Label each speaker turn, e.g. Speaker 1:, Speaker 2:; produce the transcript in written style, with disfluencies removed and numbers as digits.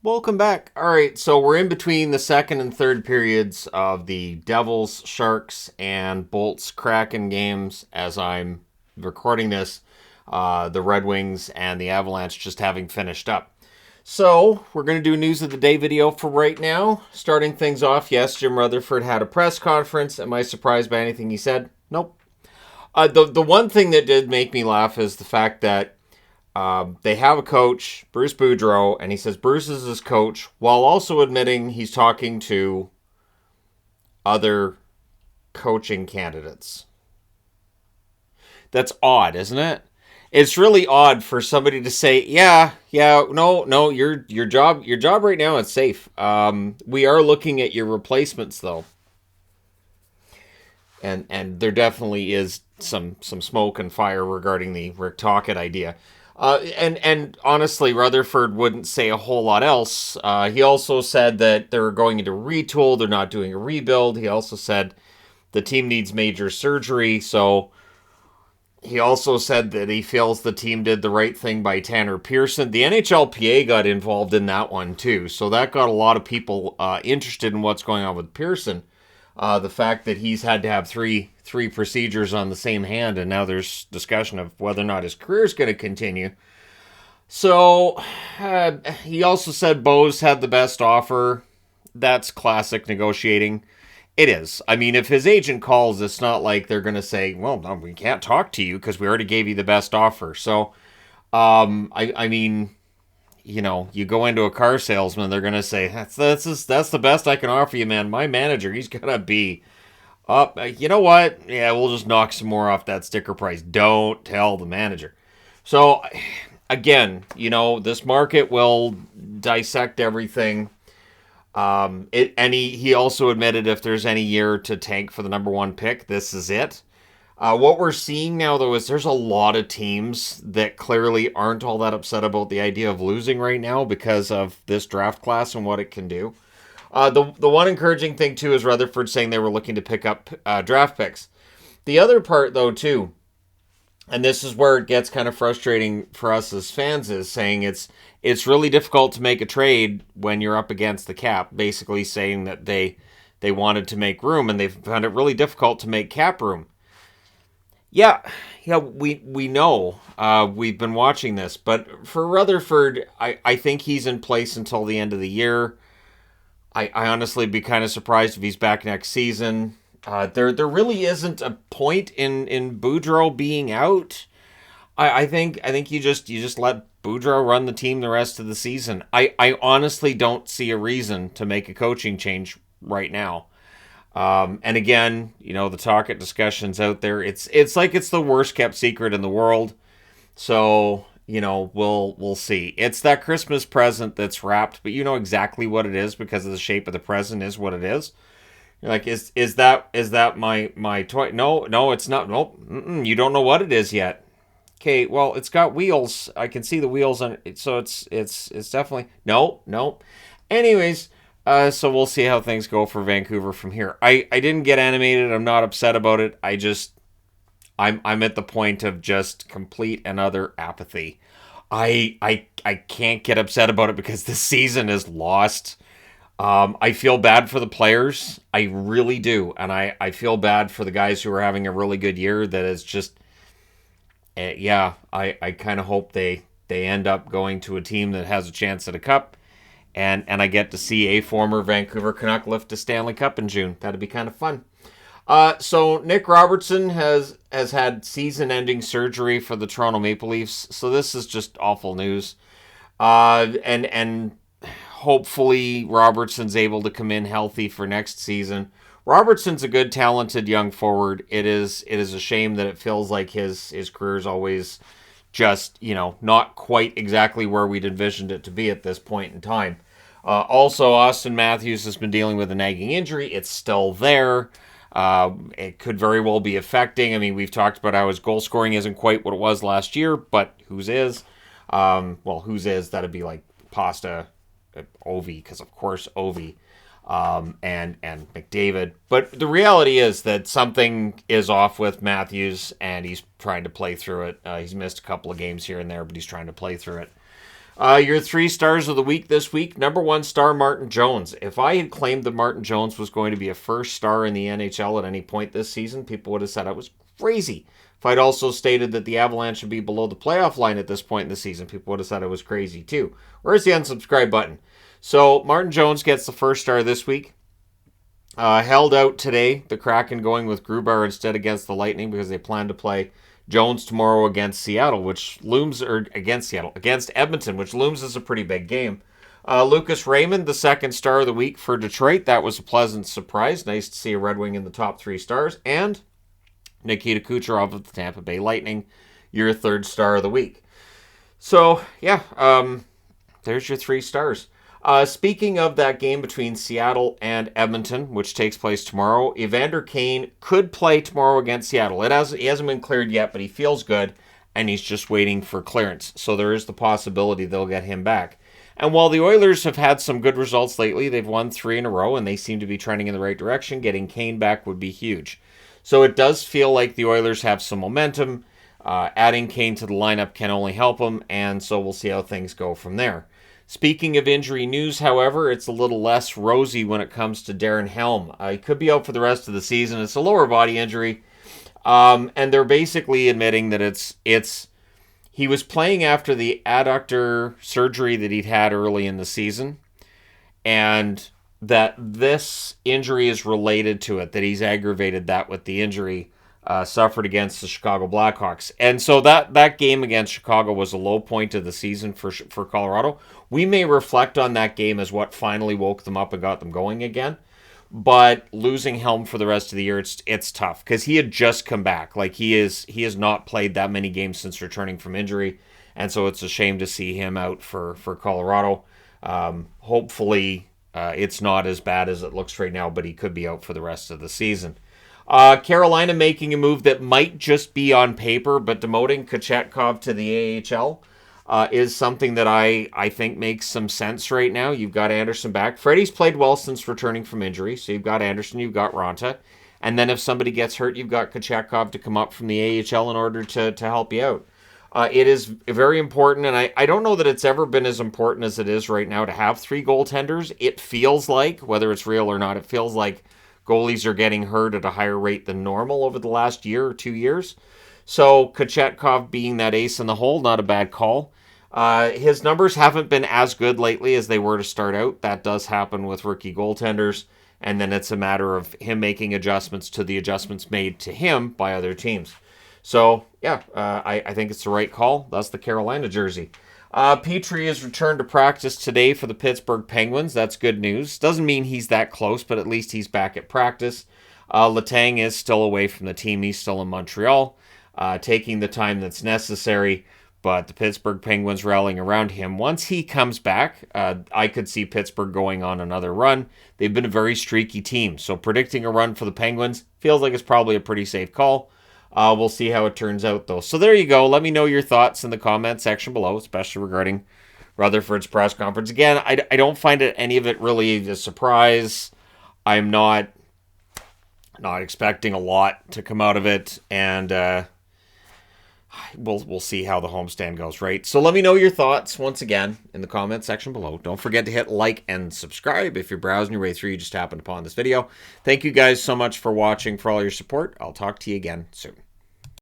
Speaker 1: Welcome back. All right, so we're in between the second and third periods of the Devils, Sharks, and Bolts Kraken games as I'm recording this. The Red Wings and the Avalanche just having finished up. So we're going to do news of the day video for right now. Starting things off, yes, Jim Rutherford had a press conference. Am I surprised by anything he said? Nope. The one thing that did make me laugh is the fact that they have a coach, Bruce Boudreau, and he says Bruce is his coach, while also admitting he's talking to other coaching candidates. That's odd, isn't it? It's really odd for somebody to say, no, your job right now is safe. We are looking at your replacements though, and there definitely is some smoke and fire regarding the Rick Tocchet idea. And honestly, Rutherford wouldn't say a whole lot else. He also said that they're going into retool. They're not doing a rebuild. He also said the team needs major surgery. So he also said that he feels the team did the right thing by Tanner Pearson. The NHLPA got involved in that one too. So that got a lot of people interested in what's going on with Pearson. The fact that he's had to have three procedures on the same hand, and now there's discussion of whether or not his career is going to continue. So he also said Bose had the best offer. That's classic negotiating. It is. I mean, if his agent calls, it's not like they're going to say, well, no, we can't talk to you because we already gave you the best offer. So, I mean, you know, you go into a car salesman, they're going to say, that's the best I can offer you, man. My manager, he's going to be up. You know what? Yeah, we'll just knock some more off that sticker price. Don't tell the manager. So, again, you know, this market will dissect everything. He also admitted if there's any year to tank for the number one pick, this is it. What we're seeing now, though, is there's a lot of teams that clearly aren't all that upset about the idea of losing right now because of this draft class and what it can do. The one encouraging thing, too, is Rutherford saying they were looking to pick up draft picks. The other part, though, too, and this is where it gets kind of frustrating for us as fans, is saying it's really difficult to make a trade when you're up against the cap, basically saying that they wanted to make room and they found it really difficult to make cap room. Yeah, we know. We've been watching this, but for Rutherford, I think he's in place until the end of the year. I honestly be kind of surprised if he's back next season. There really isn't a point in Boudreau being out. I think you just let Boudreau run the team the rest of the season. I honestly don't see a reason to make a coaching change right now. And again, you know, the Tocchet discussion's out there. It's like it's the worst kept secret in the world. So, you know, we'll see. It's that Christmas present that's wrapped, but you know exactly what it is because of the shape of the present is what it is. You're like, is that my toy? No, it's not. Nope. You don't know what it is yet. Okay, well, it's got wheels. I can see the wheels on it, so it's definitely no. Anyways, so we'll see how things go for Vancouver from here. I didn't get animated. I'm not upset about it. I'm at the point of just complete and utter apathy. I can't get upset about it because the season is lost. I feel bad for the players. I really do. And I feel bad for the guys who are having a really good year that is just, I kind of hope they end up going to a team that has a chance at a cup. And I get to see a former Vancouver Canuck lift a Stanley Cup in June. That'd be kind of fun. So Nick Robertson has had season-ending surgery for the Toronto Maple Leafs. So this is just awful news. And hopefully Robertson's able to come in healthy for next season. Robertson's a good, talented young forward. It is a shame that it feels like his career is always just, you know, not quite exactly where we'd envisioned it to be at this point in time. Also, Austin Matthews has been dealing with a nagging injury. It's still there. It could very well be affecting. I mean, we've talked about how his goal scoring isn't quite what it was last year, but whose is? Whose is? That'd be like Pasta, Ovi, because of course Ovi, and McDavid. But the reality is that something is off with Matthews, and he's trying to play through it. He's missed a couple of games here and there, but he's trying to play through it. Your 3 stars of the week this week. Number 1 star, Martin Jones. If I had claimed that Martin Jones was going to be a first star in the NHL at any point this season, people would have said I was crazy. If I'd also stated that the Avalanche should be below the playoff line at this point in the season, people would have said I was crazy too. Where's the unsubscribe button? So Martin Jones gets the first star this week. Held out today, the Kraken going with Grubauer instead against the Lightning because they plan to play Jones tomorrow against Seattle, which looms, or against Edmonton, which looms as a pretty big game. Lucas Raymond, the second star of the week for Detroit. That was a pleasant surprise. Nice to see a Red Wing in the top 3 stars. And Nikita Kucherov of the Tampa Bay Lightning, your third star of the week. So, yeah, there's your 3 stars. Speaking of that game between Seattle and Edmonton, which takes place tomorrow, Evander Kane could play tomorrow against Seattle. He hasn't been cleared yet, but he feels good, and he's just waiting for clearance. So there is the possibility they'll get him back. And while the Oilers have had some good results lately, they've won 3 in a row, and they seem to be trending in the right direction. Getting Kane back would be huge. So it does feel like the Oilers have some momentum. Adding Kane to the lineup can only help them, and so we'll see how things go from there. Speaking of injury news, however, it's a little less rosy when it comes to Darren Helm. He could be out for the rest of the season. It's a lower body injury, and they're basically admitting that he was playing after the adductor surgery that he'd had early in the season, and that this injury is related to it, that he's aggravated that with the injury suffered against the Chicago Blackhawks. And so that game against Chicago was a low point of the season for Colorado. We may reflect on that game as what finally woke them up and got them going again. But losing Helm for the rest of the year, it's tough because he had just come back. Like he has not played that many games since returning from injury. And so it's a shame to see him out for Colorado. Hopefully it's not as bad as it looks right now, but he could be out for the rest of the season. Carolina making a move that might just be on paper, but demoting Kochetkov to the AHL is something that I think makes some sense right now. You've got Anderson back. Freddie's played well since returning from injury, so you've got Anderson, you've got Ronta. And then if somebody gets hurt, you've got Kochetkov to come up from the AHL in order to help you out. It is very important, and I don't know that it's ever been as important as it is right now to have 3 goaltenders. It feels like, whether it's real or not, it feels like goalies are getting hurt at a higher rate than normal over the last year or 2 years. So Kochetkov being that ace in the hole, not a bad call. His numbers haven't been as good lately as they were to start out. That does happen with rookie goaltenders. And then it's a matter of him making adjustments to the adjustments made to him by other teams. So, yeah, I think it's the right call. That's the Carolina jersey. Petrie has returned to practice today for the Pittsburgh Penguins. That's good news. Doesn't mean he's that close, but at least he's back at practice. Letang is still away from the team. He's still in Montreal, taking the time that's necessary. But the Pittsburgh Penguins rallying around him. Once he comes back, I could see Pittsburgh going on another run. They've been a very streaky team. So predicting a run for the Penguins feels like it's probably a pretty safe call. We'll see how it turns out, though. So there you go. Let me know your thoughts in the comment section below, especially regarding Rutherford's press conference. Again, I don't find any of it really a surprise. I'm not expecting a lot to come out of it, and we'll see how the homestand goes, right? So let me know your thoughts once again in the comment section below. Don't forget to hit like and subscribe if you're browsing your way through. You just happened upon this video. Thank you guys so much for watching, for all your support. I'll talk to you again soon.